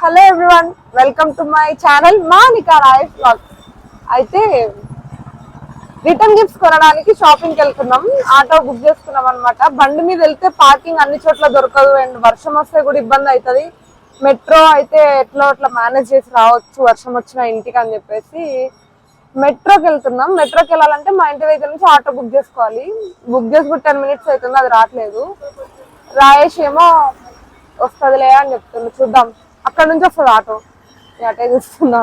Hello everyone, welcome to my channel Manika Roy vlogs. అయితే return gifts కొనడానికి షాపింగ్కి వెళ్తున్నాం. ఆటో బుక్ చేసుకున్నాం అనమాట. బండి మీద వెళ్తే పార్కింగ్ అన్ని చోట్ల దొరకదు అండ్ వర్షం వస్తే కూడా ఇబ్బంది అవుతుంది. మెట్రో అయితే ఎట్లా అట్లా మేనేజ్ చేసి రావచ్చు వర్షం వచ్చిన ఇంటికి అని చెప్పేసి మెట్రోకి వెళ్తున్నాం. మెట్రోకి వెళ్ళాలంటే మా ఇంటి దగ్గర నుంచి ఆటో బుక్ చేసుకోవాలి. బుక్ చేసుకుంటే 10 minutes అవుతుంది, అది రావట్లేదు. రాయేష్ ఏమో వస్తుందిలే అని చెప్తుంది, చూద్దాం. అక్కడ నుంచి వస్తుంది ఆటో. అటే చూస్తున్నా,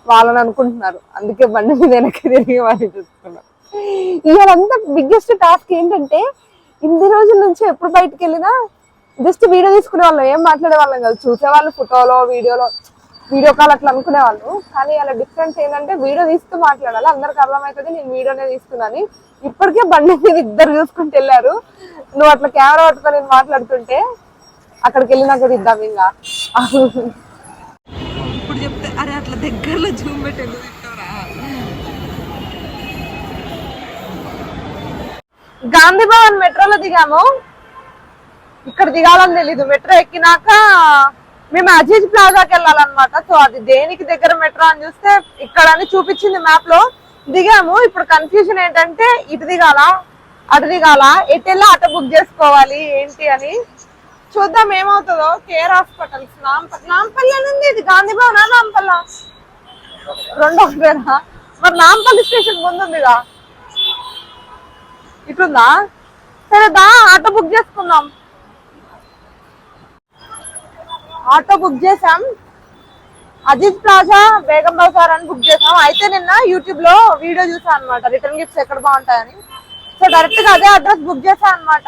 వాళ్ళని అనుకుంటున్నారు, అందుకే బండి మీద వెనక్కి తిరిగి వాళ్ళని చూస్తున్నా. ఇవాళంతా బిగ్గెస్ట్ టాస్క్ ఏంటంటే, ఇన్ని రోజుల నుంచి ఎప్పుడు బయటకు వెళ్ళినా జస్ట్ వీడియో తీసుకునే వాళ్ళం, ఏం మాట్లాడే వాళ్ళం కాదు. చూసేవాళ్ళు ఫోటోలో వీడియో కాల్ అట్లా అనుకునేవాళ్ళు. కానీ అలా డిఫరెన్స్ ఏంటంటే వీడియో తీస్తూ మాట్లాడాలి, అందరికి అర్థమవుతుంది నేను వీడియోనే తీస్తున్నాను. ఇప్పటికే బండి మీద ఇద్దరు చూసుకుంటూ వెళ్ళారు. నువ్వు అట్లా కెమెరా పట్టుకొని నేను మాట్లాడుతుంటే అక్కడికి వెళ్ళినాక ఇద్దాం ఇంకా. ఇప్పుడు చెప్తే అరే అట్లా దగ్గరలో జూమ్ పెట్టేది. గాంధీ భవన్ మెట్రోలో దిగాము. ఇక్కడ దిగాలని తెలీదు. మెట్రో ఎక్కినాక మేము అజీజ్ ప్లాజాకి వెళ్ళాలన్నమాట. సో అది దేనికి దగ్గర మెట్రో అని చూస్తే ఇక్కడ అని చూపించింది మ్యాప్ లో. దిగాము. ఇప్పుడు కన్ఫ్యూజన్ ఏంటంటే ఇటు దిగాల అటు దిగాల, ఎటు వెళ్ళి ఆటో బుక్ చేసుకోవాలి ఏంటి అని చూద్దాం ఏమవుతుందో. కేర్ హాస్పిటల్స్ నాంపల్లి అని ఉంది. ఇది గాంధీ భవనా నాంపల్ల? రెండో పేరా? మరి నాంపల్లి స్టేషన్ ముందుందిగా, ఇటుందా? సరే దా ఆటో బుక్ చేసుకుందాం. ఆటో బుక్ చేసాం. అజీజ్ ప్లాజా బేగం బజార్ అని బుక్ చేసాం. అయితే నిన్న యూట్యూబ్ లో వీడియో చూసాను అనమాట, రిటర్న్ గిఫ్ట్స్ ఎక్కడ బాగుంటాయని. సో డైరెక్ట్ గా అదే అడ్రస్ బుక్ చేసాను అనమాట.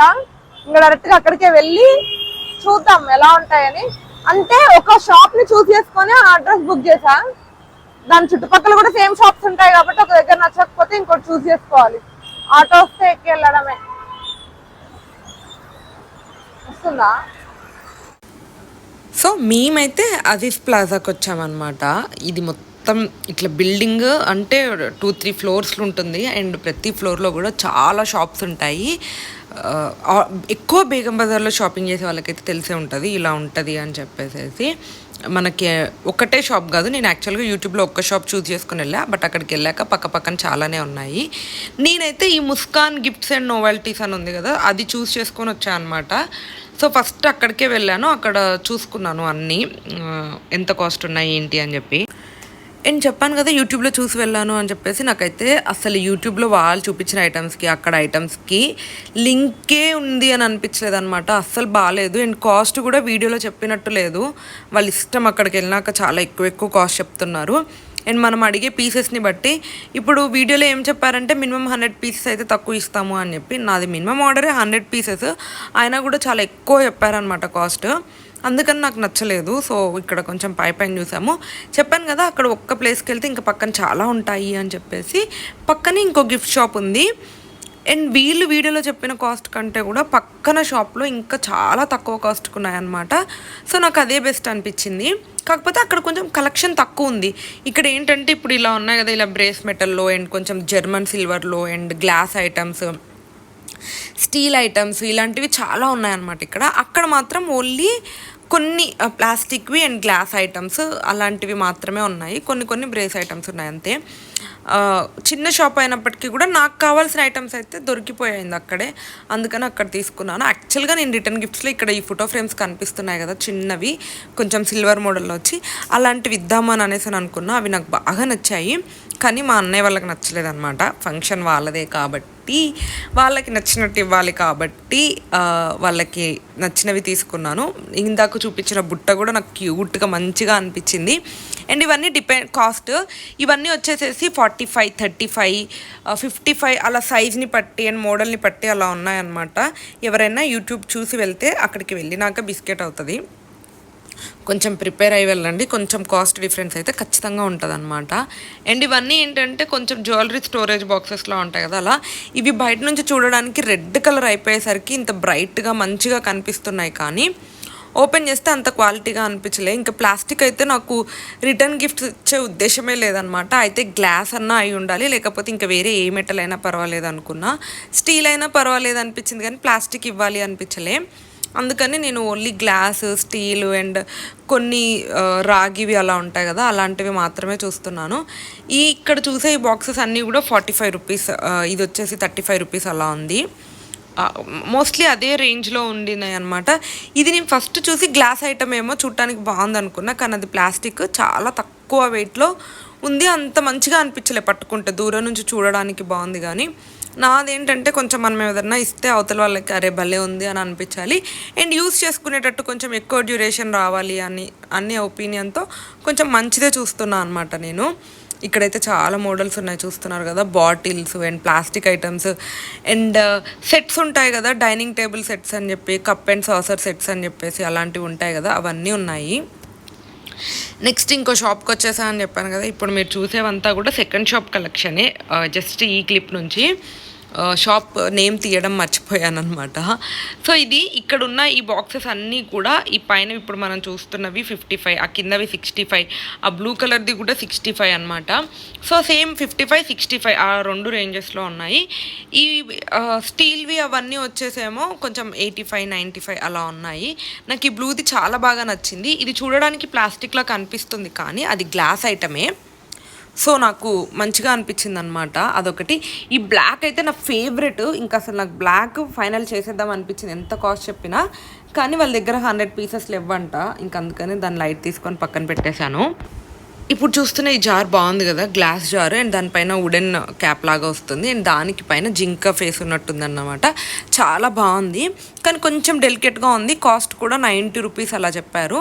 ఇంకా డైరెక్ట్ గా అక్కడికే వెళ్ళి చూద్దాం ఎలా ఉంటాయని. అంటే ఒక షాప్ ని చూస్ చేసుకొని ఆ అడ్రస్ బుక్ చేసా. దాని చుట్టుపక్కల కూడా సేమ్ షాప్స్ ఉంటాయి కాబట్టి ఒక దగ్గర నచ్చకపోతే ఇంకోటి చూస్ చేసుకోవాలి. ఆటో వస్తే ఎక్కి వెళ్ళడమే. వస్తుందా? సో మేమైతే అజీజ్ ప్లాజాకి వచ్చామన్నమాట. ఇది మొత్తం ఇట్లా బిల్డింగ్ అంటే 2-3 ఫ్లోర్స్లు ఉంటుంది. అండ్ ప్రతి ఫ్లోర్లో కూడా చాలా షాప్స్ ఉంటాయి. ఎక్కువ బేగం బజార్లో షాపింగ్ చేసే వాళ్ళకైతే తెలిసే ఉంటుంది ఇలా ఉంటుంది అని చెప్పేసి. మనకి ఒకటే షాప్ కాదు, నేను యాక్చువల్గా యూట్యూబ్లో ఒక్క షాప్ చూస్ చేసుకుని వెళ్ళా. బట్ అక్కడికి వెళ్ళాక పక్కన చాలానే ఉన్నాయి. నేనైతే ఈ ముస్కాన్ గిఫ్ట్స్ అండ్ నోవెల్టీస్ అని ఉంది కదా, అది చూస్ చేసుకొని వచ్చాను అనమాట. సో ఫస్ట్ అక్కడికే వెళ్ళాను, అక్కడ చూసుకున్నాను అన్నీ ఎంత కాస్ట్ ఉన్నాయి ఏంటి అని చెప్పి. నేను చెప్పాను కదా యూట్యూబ్లో చూసి వెళ్ళాను అని చెప్పేసి. నాకైతే అసలు యూట్యూబ్లో వాళ్ళు చూపించిన ఐటమ్స్కి అక్కడ ఐటమ్స్కి లింకే ఉంది అని అనిపించలేదు అనమాట. అస్సలు బాగాలేదు. అండ్ కాస్ట్ కూడా వీడియోలో చెప్పినట్టు లేదు. వాళ్ళ ఇష్టం, అక్కడికి వెళ్ళినాక చాలా ఎక్కువ కాస్ట్ చెప్తున్నారు. అండ్ మనం అడిగే పీసెస్ని బట్టి, ఇప్పుడు వీడియోలో ఏం చెప్పారంటే మినిమం 100 పీసెస్ అయితే తక్కువ ఇస్తాము అని చెప్పి. నాది మినిమం ఆర్డరే 100 పీసెస్, అయినా కూడా చాలా ఎక్కువ చెప్పారనమాట కాస్ట్. అందుకని నాకు నచ్చలేదు. సో ఇక్కడ కొంచెం పైన చూసాము. చెప్పాను కదా అక్కడ ఒక్క ప్లేస్కి వెళ్తే ఇంకా పక్కన చాలా ఉంటాయి అని చెప్పేసి. పక్కనే ఇంకో గిఫ్ట్ షాప్ ఉంది. అండ్ వీళ్ళు వీడియోలో చెప్పిన కాస్ట్ కంటే కూడా పక్కన షాప్లో ఇంకా చాలా తక్కువ కాస్ట్కి ఉన్నాయన్నమాట. సో నాకు అదే బెస్ట్ అనిపించింది. కాకపోతే అక్కడ కొంచెం కలెక్షన్ తక్కువ ఉంది. ఇక్కడ ఏంటంటే ఇప్పుడు ఇలా ఉన్నాయి కదా, ఇలా బ్రేస్ మెటల్లో అండ్ కొంచెం జర్మన్ సిల్వర్లో and glass items, steel items ఇలాంటివి చాలా ఉన్నాయన్నమాట ఇక్కడ. అక్కడ మాత్రం ఓన్లీ కొన్ని ప్లాస్టిక్వి అండ్ గ్లాస్ ఐటమ్స్ అలాంటివి మాత్రమే ఉన్నాయి. కొన్ని బ్రేస్ ఐటమ్స్ ఉన్నాయి అంతే. చిన్న షాప్ అయినప్పటికీ కూడా నాకు కావాల్సిన ఐటమ్స్ అయితే దొరికిపోయాయింది అక్కడే. అందుకని అక్కడ తీసుకున్నాను. యాక్చువల్గా నేను రిటర్న్ గిఫ్ట్స్లో ఇక్కడ ఈ ఫోటో ఫ్రేమ్స్ కనిపిస్తున్నాయి కదా చిన్నవి, కొంచెం సిల్వర్ మోడల్లో వచ్చి అలాంటివి ఇద్దామని అనేసి అనుకున్నా. అవి నాకు బాగా నచ్చాయి. కానీ మా అన్నయ్య వాళ్ళకి నచ్చలేదు అనమాట. ఫంక్షన్ వాళ్ళదే కాబట్టి వాళ్ళకి నచ్చినట్టు ఇవ్వాలి కాబట్టి వాళ్ళకి నచ్చినవి తీసుకున్నాను. ఇందాక చూపించిన బుట్ట కూడా నాకు క్యూట్గా మంచిగా అనిపించింది. అండ్ ఇవన్నీ కాస్ట్ ఇవన్నీ వచ్చేసేసి 45, 35, 55 అలా సైజ్ని బట్టి అండ్ మోడల్ని బట్టి అలా ఉన్నాయన్నమాట. ఎవరైనా యూట్యూబ్ చూసి వెళ్తే అక్కడికి వెళ్ళినాక బిస్కెట్ అవుతుంది. కొంచెం ప్రిపేర్ అయ్యి వెళ్ళండి. కొంచెం కాస్ట్ డిఫరెన్స్ అయితే ఖచ్చితంగా ఉంటుంది అనమాట. అండ్ ఇవన్నీ ఏంటంటే కొంచెం జ్యువెలరీ స్టోరేజ్ బాక్సెస్లో ఉంటాయి కదా, అలా ఇవి బయట నుంచి చూడడానికి రెడ్ కలర్ అయిపోయేసరికి ఇంత బ్రైట్గా మంచిగా కనిపిస్తున్నాయి. కానీ ఓపెన్ చేస్తే అంత క్వాలిటీగా అనిపించలే. ఇంకా ప్లాస్టిక్ అయితే నాకు రిటర్న్ గిఫ్ట్స్ ఇచ్చే ఉద్దేశమే లేదనమాట. అయితే గ్లాస్ అన్నా అయి ఉండాలి, లేకపోతే ఇంకా వేరే ఏ మెటల్ అయినా పర్వాలేదు అనుకున్నా. స్టీల్ అయినా పర్వాలేదు అనిపించింది, కానీ ప్లాస్టిక్ ఇవ్వాలి అనిపించలే. అందుకని నేను ఓన్లీ గ్లాస్, స్టీల్ అండ్ కొన్ని రాగివి అలా ఉంటాయి కదా, అలాంటివి మాత్రమే చూస్తున్నాను. ఇక్కడ చూసే ఈ బాక్సెస్ అన్నీ కూడా 45 రూపీస్, ఇది వచ్చేసి 35 రూపీస్ అలా ఉంది. మోస్ట్లీ అదే రేంజ్లో ఉండినాయి అనమాట. ఇది నేను ఫస్ట్ చూసి గ్లాస్ ఐటమ్ ఏమో చూడటానికి బాగుంది అనుకున్నా, కానీ అది ప్లాస్టిక్, చాలా తక్కువ వెయిట్లో ఉంది. అంత మంచిగా అనిపించలే పట్టుకుంటే, దూరం నుంచి చూడడానికి బాగుంది. కానీ నాదేంటంటే కొంచెం మనం ఏదన్నా ఇస్తే అవతల వాళ్ళకి అరే భలే ఉంది అని అనిపించాలి, అండ్ యూస్ చేసుకునేటట్టు కొంచెం ఎక్కువ డ్యూరేషన్ రావాలి అనే ఒపీనియన్తో కొంచెం మంచిదే చూస్తున్నా అనమాట నేను. ఇక్కడైతే చాలా మోడల్స్ ఉన్నాయి చూస్తున్నారు కదా, bottles and plastic items and sets ఉంటాయి కదా, డైనింగ్ టేబుల్ సెట్స్ అని చెప్పి, కప్ అండ్ సాసర్ సెట్స్ అని చెప్పేసి అలాంటివి ఉంటాయి కదా, అవన్నీ ఉన్నాయి. నెక్స్ట్ ఇంకో షాప్కి వచ్చేసా అని చెప్పాను కదా, ఇప్పుడు మీరు చూసేవంతా కూడా సెకండ్ షాప్ కలెక్షనే. జస్ట్ ఈ క్లిప్ నుంచి షాప్ నేమ్ తీయడం మర్చిపోయాను అనమాట. సో ఇది ఇక్కడున్న ఈ బాక్సెస్ అన్నీ కూడా, ఈ పైన ఇప్పుడు మనం చూస్తున్నవి 55, ఆ కిందవి 65, ఆ బ్లూ కలర్ది కూడా 65 అనమాట. సో సేమ్ 55, 65 ఆ 2 రేంజెస్లో ఉన్నాయి. ఈ స్టీల్వి అవన్నీ వచ్చేసేమో కొంచెం 85, 95 అలా ఉన్నాయి. నాకు ఈ బ్లూది చాలా బాగా నచ్చింది. ఇది చూడడానికి ప్లాస్టిక్లా కనిపిస్తుంది కానీ అది గ్లాస్ ఐటమే. సో నాకు మంచిగా అనిపించింది అనమాట, అదొకటి. ఈ బ్లాక్ అయితే నా ఫేవరెట్, ఇంకా అసలు నాకు బ్లాక్ ఫైనల్ చేసేద్దాం అనిపించింది ఎంత కాస్ట్ చెప్పినా. కానీ వాళ్ళ దగ్గర 100 పీసెస్ లేవంట, ఇంకా అందుకని దాన్ని లైట్ తీసుకొని పక్కన పెట్టేశాను. ఇప్పుడు చూస్తున్న ఈ జార్ బాగుంది కదా, గ్లాస్ జార్, అండ్ దానిపైన వుడెన్ క్యాప్ లాగా వస్తుంది, అండ్ దానికి పైన జింక ఫేస్ ఉన్నట్టుంది అన్నమాట. చాలా బాగుంది కానీ కొంచెం డెలికేట్గా ఉంది. కాస్ట్ కూడా 90 రూపీస్ అలా చెప్పారు.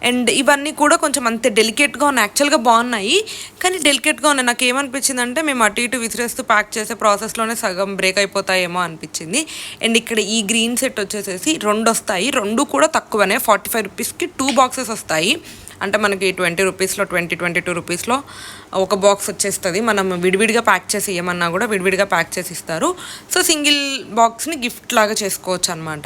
అండ్ ఇవన్నీ కూడా కొంచెం అంతే డెలికేట్గా ఉన్నాయి. యాక్చువల్గా బాగున్నాయి కానీ డెలికేట్గా ఉన్నాయి. నాకు ఏమనిపించింది అంటే మేము అటు ఇటు విసిరేస్తూ ప్యాక్ చేసే ప్రాసెస్లోనే సగం బ్రేక్ అయిపోతాయేమో అనిపించింది. అండ్ ఇక్కడ ఈ గ్రీన్ సెట్ వచ్చేసేసి 2 వస్తాయి, 2 కూడా తక్కువనే, 45 రూపీస్కి 2 బాక్సెస్ వస్తాయి. అంటే మనకి 20 రూపీస్లో 22 రూపీస్లో ఒక బాక్స్ వచ్చేస్తుంది. మనం విడివిడిగా ప్యాక్ చేసి ఇవ్వమన్నా కూడా విడివిడిగా ప్యాక్ చేసి ఇస్తారు. సో సింగిల్ బాక్స్ని గిఫ్ట్ లాగా చేసుకోవచ్చు అనమాట.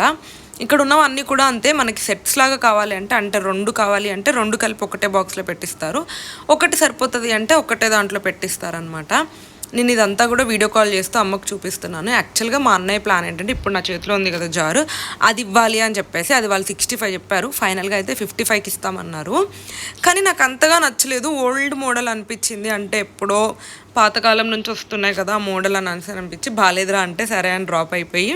ఇక్కడ ఉన్నవన్నీ కూడా అంతే, మనకి సెట్స్ లాగా కావాలి అంటే 2 కావాలి అంటే 2 కలిపి ఒకటే బాక్స్లో పెట్టిస్తారు, ఒకటి సరిపోతుంది అంటే ఒకటే దాంట్లో పెట్టిస్తారనమాట. నేను ఇదంతా కూడా వీడియో కాల్ చేస్తూ అమ్మకు చూపిస్తున్నాను. యాక్చువల్గా మా అన్నయ్య ప్లాన్ ఏంటంటే, ఇప్పుడు నా చేతిలో ఉంది కదా జారు, అది ఇవ్వాలి అని చెప్పేసి, అది వాళ్ళు 65 చెప్పారు, ఫైనల్గా అయితే 55కి ఇస్తామన్నారు. కానీ నాకు అంతగా నచ్చలేదు, ఓల్డ్ మోడల్ అనిపించింది. అంటే ఎప్పుడో పాతకాలం నుంచి వస్తున్నాయి కదా మోడల్ అని అనిపించి బాలేదురా అంటే సరే అని డ్రాప్ అయిపోయి,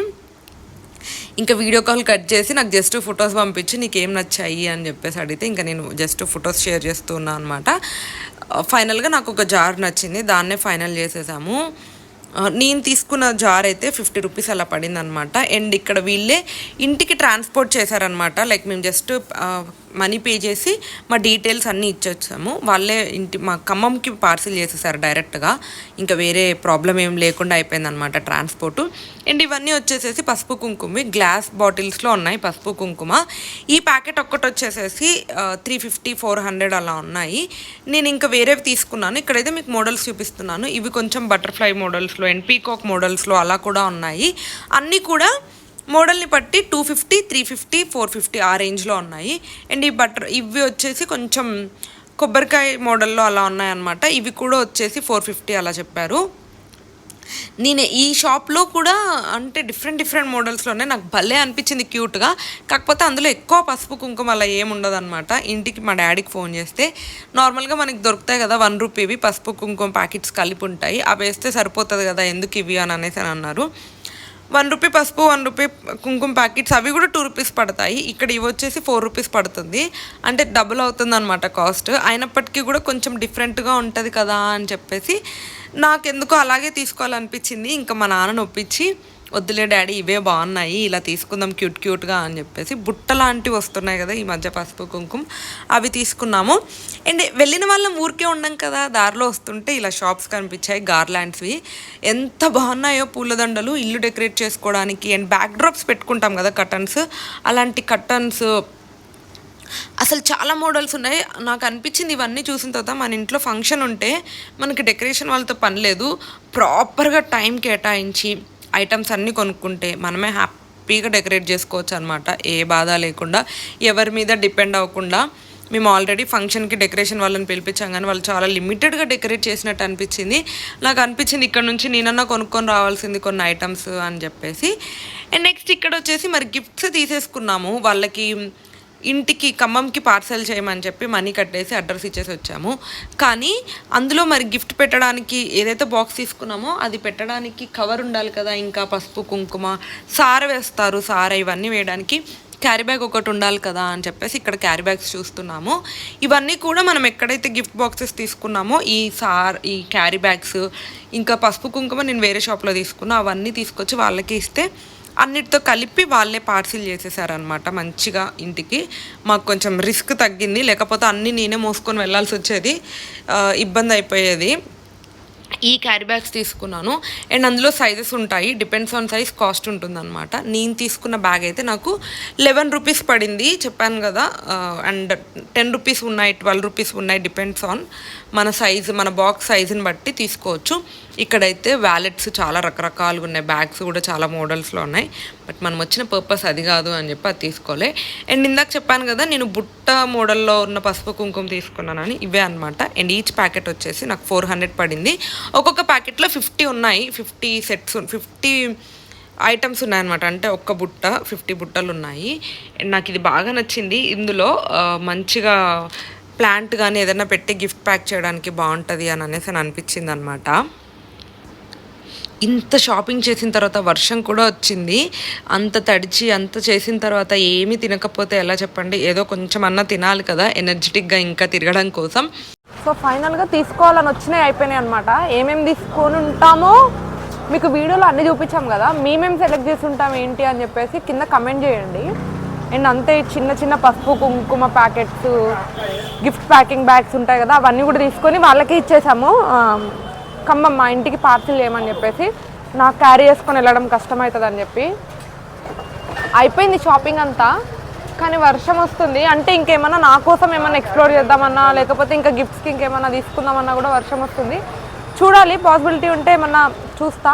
ఇంకా వీడియో కాల్ కట్ చేసి నాకు జస్ట్ ఫొటోస్ పంపించి నీకేం నచ్చాయి అని చెప్పేసి అడిగితే, ఇంకా నేను జస్ట్ ఫొటోస్ షేర్ చేస్తున్నాను అనమాట. ఫైనల్గా నాకు ఒక జార్ నచ్చింది, దాన్నే ఫైనల్ చేసేసాము. నేను తీసుకున్న జార్ అయితే 50 రూపీస్ అలా పడింది అనమాట. అండ్ ఇక్కడ వీళ్ళే ఇంటికి ట్రాన్స్పోర్ట్ చేశారనమాట. లైక్ మేము జస్ట్ మనీ పే చేసి మా డీటెయిల్స్ అన్నీ ఇచ్చొచ్చాము, వాళ్ళే మా ఖమ్మంకి పార్సిల్ చేసేసారు డైరెక్ట్గా. ఇంకా వేరే ప్రాబ్లం ఏం లేకుండా అయిపోయిందనమాట ట్రాన్స్పోర్టు. అండ్ ఇవన్నీ వచ్చేసేసి పసుపు కుంకుమ గ్లాస్ బాటిల్స్లో ఉన్నాయి పసుపు కుంకుమ. ఈ ప్యాకెట్ ఒక్కటి వచ్చేసేసి 350, 400 అలా ఉన్నాయి. నేను ఇంకా వేరేవి తీసుకున్నాను. ఇక్కడైతే మీకు మోడల్స్ చూపిస్తున్నాను. ఇవి కొంచెం బటర్ఫ్లై మోడల్స్లో అండ్ పీకాక్ మోడల్స్లో అలా కూడా ఉన్నాయి. అన్నీ కూడా మోడల్ని బట్టి 250, 350, 450 ఆ రేంజ్లో ఉన్నాయి. అండ్ ఇవి వచ్చేసి కొంచెం కొబ్బరికాయ మోడల్లో అలా ఉన్నాయన్నమాట. ఇవి కూడా వచ్చేసి 450 అలా చెప్పారు. నేను ఈ షాప్లో కూడా అంటే డిఫరెంట్ మోడల్స్లోనే నాకు భలే అనిపించింది క్యూట్గా. కాకపోతే అందులో ఎక్కువ పసుపు కుంకుమ అలా ఏముండదు అనమాట. ఇంటికి మా డాడీకి ఫోన్ చేస్తే నార్మల్గా మనకి దొరుకుతాయి కదా 1 రూపీవి పసుపు కుంకుమ ప్యాకెట్స్ కలిపి ఉంటాయి, అవి వేస్తే సరిపోతుంది కదా ఎందుకు ఇవి అని అనేసి అన్నారు. 1 రూపీ పసుపు, 1 రూపీ కుంకుమ ప్యాకెట్స్ అవి కూడా 2 రూపీస్ పడతాయి. ఇక్కడ ఇవి వచ్చేసి 4 రూపీస్ పడుతుంది, అంటే డబుల్ అవుతుంది అనమాట కాస్ట్. అయినప్పటికీ కూడా కొంచెం డిఫరెంట్గా ఉంటుంది కదా అని చెప్పేసి నాకెందుకో అలాగే తీసుకోవాలనిపించింది. ఇంకా మా నాన్నని ఒప్పించి వద్దులే డాడీ ఇవే బాగున్నాయి ఇలా తీసుకుందాం క్యూట్గా అని చెప్పేసి బుట్ట లాంటివి వస్తున్నాయి కదా ఈ మధ్య పసుపు కుంకుమ, అవి తీసుకున్నాము. అండ్ వెళ్ళిన వాళ్ళం ఊరికే ఉండం కదా, దారిలో వస్తుంటే ఇలా షాప్స్ కనిపించాయి గార్లాండ్స్వి. ఎంత బాగున్నాయో పూలదండలు ఇల్లు డెకరేట్ చేసుకోవడానికి. అండ్ బ్యాక్ డ్రాప్స్ పెట్టుకుంటాం కదా కర్టన్స్, అలాంటి కర్టన్స్ అసలు చాలా మోడల్స్ ఉన్నాయి. నాకు అనిపించింది ఇవన్నీ చూసిన తర్వాత మన ఇంట్లో ఫంక్షన్ ఉంటే మనకి డెకరేషన్ వాళ్ళతో పని లేదు, ప్రాపర్గా టైం కేటాయించి ఐటమ్స్ అన్నీ కొనుక్కుంటే మనమే హ్యాపీగా డెకరేట్ చేసుకోవచ్చు అనమాట. ఏ బాధ లేకుండా, ఎవరి మీద డిపెండ్ అవ్వకుండా మేము ఆల్రెడీ ఫంక్షన్కి డెకరేషన్ వాళ్ళని పిలిపించాం కానీ వాళ్ళు చాలా లిమిటెడ్గా డెకరేట్ చేసినట్టు అనిపించింది. నాకు అనిపించింది ఇక్కడ నుంచి నేనన్నా కొనుక్కొని రావాల్సింది కొన్ని ఐటమ్స్ అని చెప్పేసి. అండ్ నెక్స్ట్ ఇక్కడ వచ్చేసి మరి గిఫ్ట్స్ తీసేసుకున్నాము. వాళ్ళకి ఇంటికి ఖమ్మంకి పార్సల్ చేయమని చెప్పి మనీ కట్టేసి అడ్రస్ ఇచ్చేసి వచ్చాము. కానీ అందులో మరి గిఫ్ట్ పెట్టడానికి ఏదైతే బాక్స్ తీసుకున్నామో అది పెట్టడానికి కవర్ ఉండాలి కదా, ఇంకా పసుపు కుంకుమ సార వేస్తారు, సార ఇవన్నీ వేయడానికి క్యారీ బ్యాగ్ ఒకటి ఉండాలి కదా అని చెప్పేసి ఇక్కడ క్యారీ బ్యాగ్స్ చూస్తున్నాము. ఇవన్నీ కూడా మనం ఎక్కడైతే గిఫ్ట్ బాక్సెస్ తీసుకున్నామో ఈ క్యారీ బ్యాగ్స్ ఇంకా పసుపు కుంకుమ నేను వేరే షాప్లో తీసుకున్నా, అవన్నీ తీసుకొచ్చి వాళ్ళకి ఇస్తే అన్నిటితో కలిపి వాళ్ళే పార్సిల్ చేసేసారనమాట మంచిగా ఇంటికి. మాకు కొంచెం రిస్క్ తగ్గింది, లేకపోతే అన్నీ నేనే మోసుకొని వెళ్ళాల్సి వచ్చేది, ఇబ్బంది అయిపోయేది. ఈ క్యారీ బ్యాగ్స్ తీసుకున్నాను. అండ్ అందులో సైజెస్ ఉంటాయి, డిపెండ్స్ ఆన్ సైజ్ కాస్ట్ ఉంటుందన్నమాట. నేను తీసుకున్న బ్యాగ్ అయితే నాకు 11 రూపీస్ పడింది చెప్పాను కదా. అండ్ 10 రూపీస్ ఉన్నాయి, 12 రూపీస్ ఉన్నాయి, డిపెండ్స్ ఆన్ మన సైజు, మన బాక్స్ సైజుని బట్టి తీసుకోవచ్చు. ఇక్కడైతే వ్యాలెట్స్ చాలా రకరకాలుగా ఉన్నాయి, బ్యాగ్స్ కూడా చాలా మోడల్స్లో ఉన్నాయి. బట్ మనం వచ్చిన పర్పస్ అది కాదు అని చెప్పి అది తీసుకోలే. అండ్ ఇందాక చెప్పాను కదా నేను బుట్ట మోడల్లో ఉన్న పసుపు కుంకుమ తీసుకున్నానని, ఇవే అనమాట. అండ్ ఈచ్ ప్యాకెట్ వచ్చేసి నాకు 400 పడింది. ఒక్కొక్క ప్యాకెట్లో 50 ఉన్నాయి, 50 సెట్స్, 50 ఐటమ్స్ ఉన్నాయన్నమాట. అంటే ఒక్క బుట్ట 50 బుట్టలు ఉన్నాయి. అండ్ నాకు ఇది బాగా నచ్చింది. ఇందులో మంచిగా ప్లాంట్ కానీ ఏదైనా పెట్టి గిఫ్ట్ ప్యాక్ చేయడానికి బాగుంటుంది అని అనేసి అనిపించింది అనమాట. ఇంత షాపింగ్ చేసిన తర్వాత వర్షం కూడా వచ్చింది. అంత తడిచి అంత చేసిన తర్వాత ఏమీ తినకపోతే ఎలా చెప్పండి, ఏదో కొంచెం అన్నా తినాలి కదా ఎనర్జెటిక్గా ఇంకా తిరగడం కోసం. సో ఫైనల్గా తీసుకోవాలని వచ్చినాయి అయిపోయినాయి అనమాట. ఏమేమి తీసుకొని ఉంటామో మీకు వీడియోలో అన్నీ చూపించాం కదా, మేమేం సెలెక్ట్ చేసి ఉంటాం ఏంటి అని చెప్పేసి కింద కమెంట్ చేయండి. అండ్ అంతే చిన్న చిన్న పసుపు కుంకుమ ప్యాకెట్స్, గిఫ్ట్ ప్యాకింగ్ బ్యాగ్స్ ఉంటాయి కదా, అవన్నీ కూడా తీసుకొని వాళ్ళకి ఇచ్చేసాము. ఖమ్మం మా ఇంటికి పార్సిల్ చేయమని చెప్పేసి, నాకు క్యారీ చేసుకొని వెళ్ళడం కష్టమవుతుంది అని చెప్పి. అయిపోయింది షాపింగ్ అంతా, కానీ వర్షం వస్తుంది. అంటే ఇంకేమన్నా నా కోసం ఏమన్నా ఎక్స్ప్లోర్ చేద్దామన్నా, లేకపోతే ఇంకా గిఫ్ట్స్కి ఇంకేమన్నా తీసుకుందామన్నా కూడా వర్షం వస్తుంది. చూడాలి, పాసిబిలిటీ ఉంటే ఏమన్నా చూస్తా.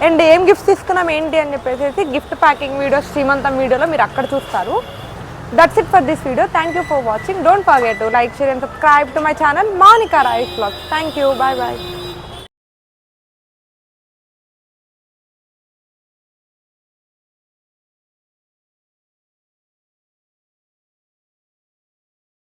అండ్ ఏం గిఫ్ట్స్ తీసుకున్నాం ఏంటి అని చెప్పేసి గిఫ్ట్ ప్యాకింగ్ వీడియో, శ్రీమంతం వీడియోలో మీరు అక్కడ చూస్తారు. That's it for this video. Thank you for watching. Don't forget to like, share and subscribe to my channel Monica Rice Vlogs. Thank you. Bye bye.